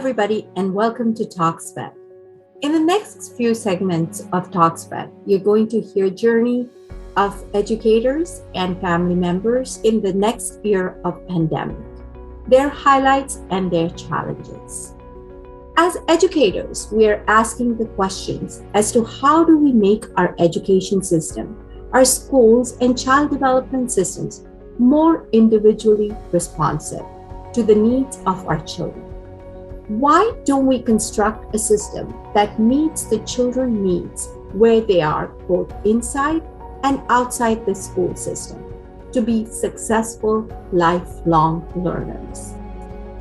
everybody, and welcome to Talksped. In the next few segments of Talksped, you're going to hear journey of educators and family members in the next year of pandemic, their highlights and their challenges. As educators, we are asking the questions as to how do we make our education system, our schools and child development systems more individually responsive to the needs of our children. Why don't we construct a system that meets the children's needs where they are, both inside and outside the school system, to be successful lifelong learners?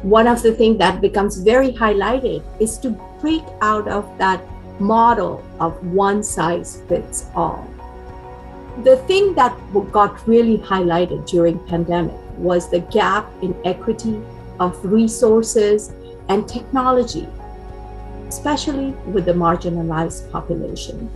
One of the things that becomes very highlighted is to break out of that model of one size fits all. The thing that got really highlighted during pandemic was the gap in equity of resources and technology, especially with the marginalized population.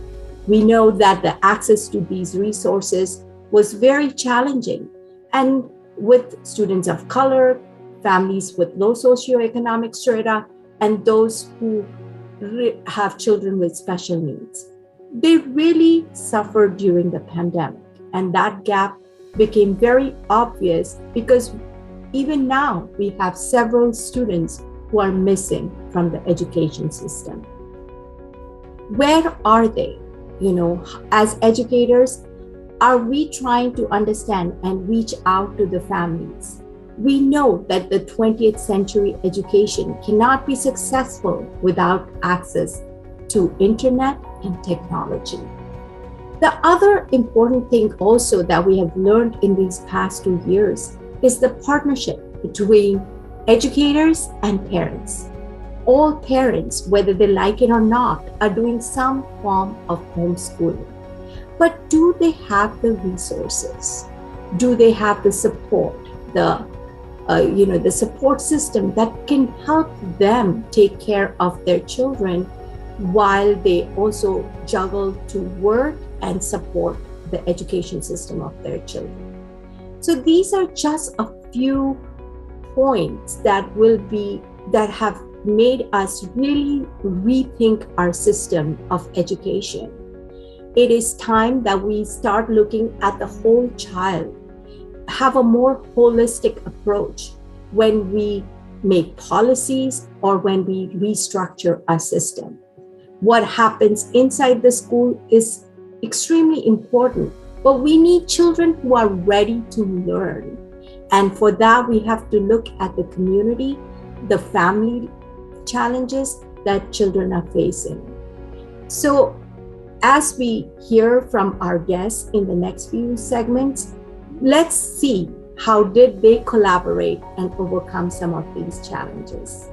We know that the access to these resources was very challenging, and with students of color, families with low socioeconomic strata, and those who have children with special needs. They really suffered during the pandemic, and that gap became very obvious because even now we have several students who are missing from the education system. Where are they? As educators, are we trying to understand and reach out to the families? We know that the 20th century education cannot be successful without access to internet and technology. The other important thing also that we have learned in these past 2 years is the partnership between educators and parents. All parents, whether they like it or not, are doing some form of homeschooling. But do they have the resources? Do they have the support, the support system that can help them take care of their children while they also juggle to work and support the education system of their children? So these are just a few points that have made us really rethink our system of education. It is time that we start looking at the whole child, have a more holistic approach when we make policies or when we restructure our system. What happens inside the school is extremely important, but we need children who are ready to learn. And for that, we have to look at the community, the family challenges that children are facing. So as we hear from our guests in the next few segments, let's see how did they collaborate and overcome some of these challenges.